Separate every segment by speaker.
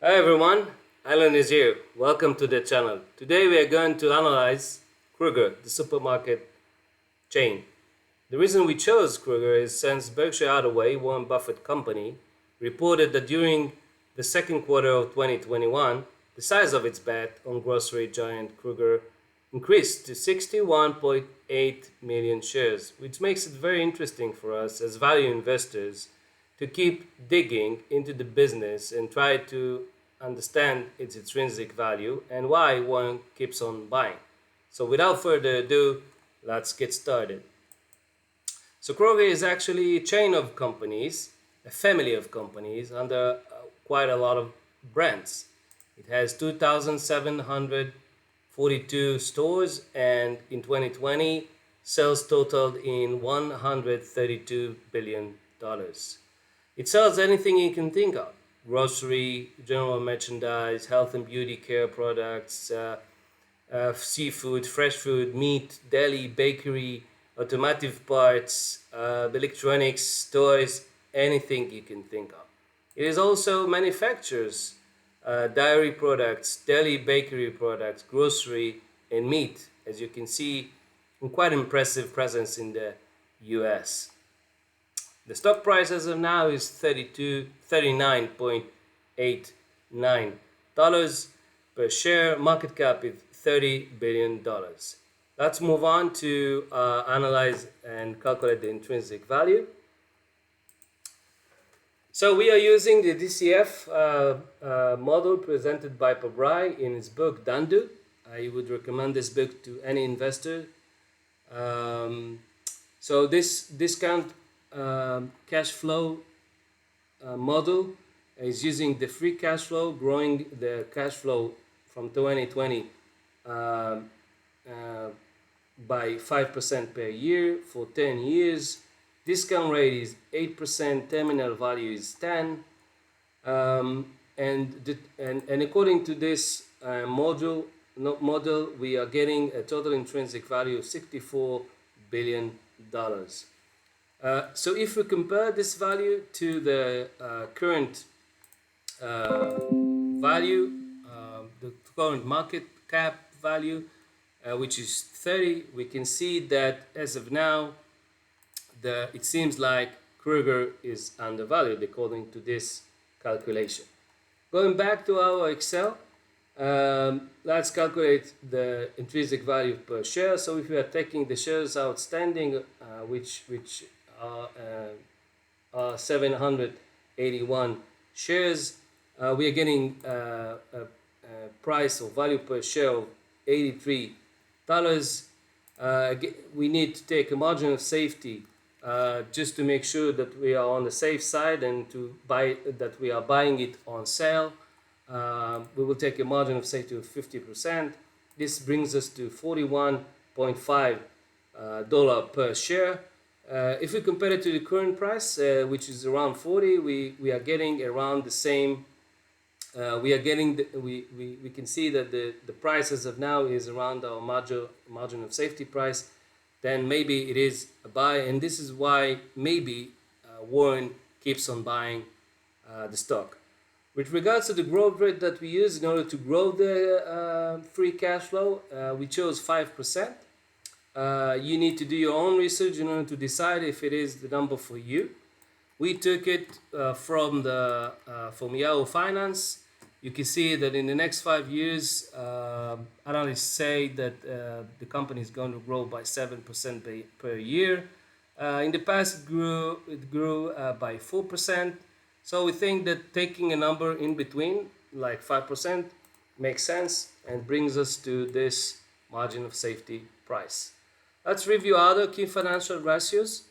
Speaker 1: Hi everyone, Alan is here. Welcome to the channel. Today we are going to analyze Kroger, the supermarket chain. The reason we chose Kroger is since Berkshire Hathaway, Warren Buffett company, reported that during the second quarter of 2021, the size of its bet on grocery giant Kroger increased to 61.8 million shares, which makes it very interesting for us as value investors to keep digging into the business and try to understand its intrinsic value and why one keeps on buying. So without further ado, let's get started. So Kroger is actually a chain of companies, a family of companies under quite a lot of brands. It has 2,742 stores, and in 2020, sales totaled in $132 billion. It sells anything you can think of: grocery, general merchandise, health and beauty care products, seafood, fresh food, meat, deli, bakery, automotive parts, electronics, toys, anything you can think of. It is also manufactures dairy products, deli, bakery products, grocery, and meat, as you can see, in quite impressive presence in the US. The stock price as of now is $39.89 per share. Market cap is $30 billion. Let's move on to analyze and calculate the intrinsic value. So we are using the DCF model presented by Pabrai in his book Dandu. I would recommend this book to any investor. So this discount cash flow model is using the free cash flow, growing the cash flow from 2020 by 5% per year for 10 years. Discount rate is 8%, terminal value is 10. And according to this model, we are getting a total intrinsic value of $64 billion. So if we compare this value to the current value, the current market cap value, which is 30, we can see that as of now, it seems like Kroger is undervalued according to this calculation. Going back to our Excel, let's calculate the intrinsic value per share. So if we are taking the shares outstanding, which are 781 shares, we are getting a price or value per share of $83. We need to take a margin of safety just to make sure that we are on the safe side and to buy that we are buying it on sale. We will take a margin of safety of 50%. This brings us to $41.5 per share. If we compare it to the current price, which is around 40, we are getting around the same. We can see that the price as of now is around our margin of safety price. Then maybe it is a buy, and this is why maybe Warren keeps on buying the stock. With regards to the growth rate that we use in order to grow the free cash flow, we chose 5%. You need to do your own research in order to decide if it is the number for you. We took it from Yahoo Finance. You can see that in the next 5 years, analysts say that the company is going to grow by 7% per year. In the past, it grew by 4%. So we think that taking a number in between, like 5%, makes sense and brings us to this margin of safety price. Let's review other key financial ratios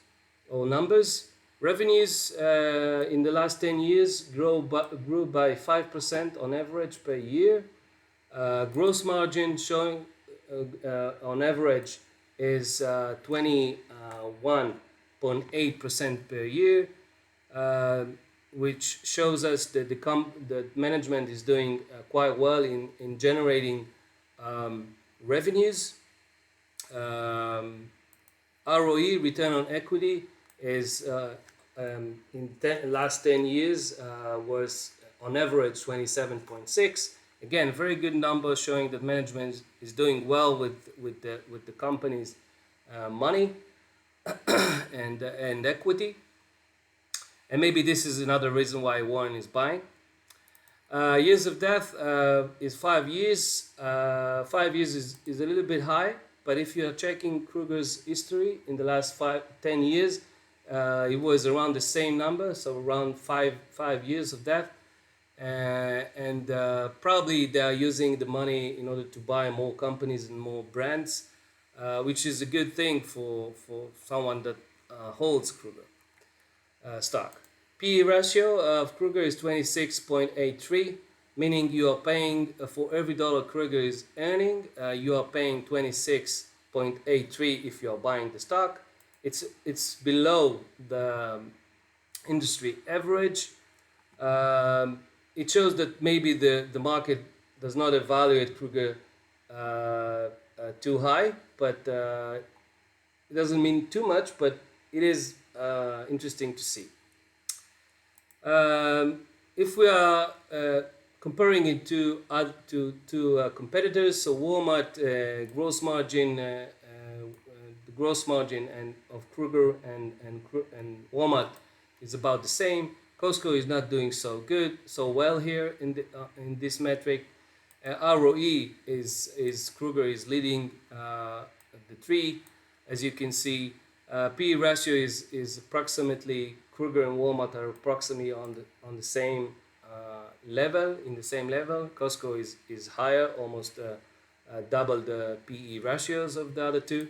Speaker 1: or numbers. Revenues in the last 10 years grew by 5% on average per year. Gross margin showing on average is 21.8% per year, which shows us that the management is doing quite well in generating revenues. ROE, return on equity, is in last 10 years was on average 27.6. Again, very good number showing that management is doing well with the company's money and equity. And maybe this is another reason why Warren is buying. Years of death is 5 years. 5 years is a little bit high, but if you are checking Kroger's history in the last 10 years, it was around the same number, so around five years of death. And probably they are using the money in order to buy more companies and more brands, which is a good thing for someone that holds Kroger stock. PE ratio of Kroger is 26.83, meaning you are paying for every dollar Kroger is earning, you are paying 26.83 if you are buying the stock. It's below the industry average. It shows that maybe the market does not evaluate Kroger too high, but it doesn't mean too much, but it is interesting to see. If we are comparing it to competitors, so Walmart gross margin, the gross margin and of Kroger and Walmart is about the same. Costco is not doing so well here in this metric. ROE is Kroger is leading the three, as you can see. PE ratio is approximately, Kroger and Walmart are approximately on the same level, in the same level. Costco is higher, almost double the PE ratios of the other two.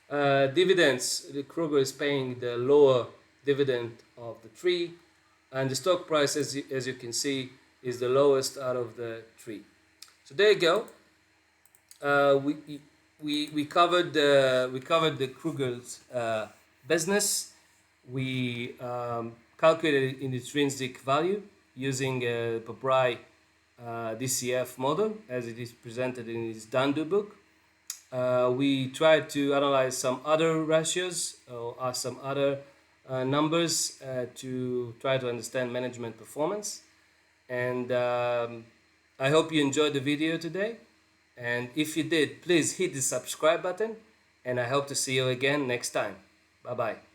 Speaker 1: Dividends, the Kroger is paying the lower dividend of the three, and the stock price, as you can see, is the lowest out of the three. So there you go. We covered the Kroger's business. We calculated an intrinsic value using a proprietary DCF model as it is presented in his Dandu book. We tried to analyze some other ratios or some other numbers to try to understand management performance. And I hope you enjoyed the video today. And if you did, please hit the subscribe button. And I hope to see you again next time. Bye-bye.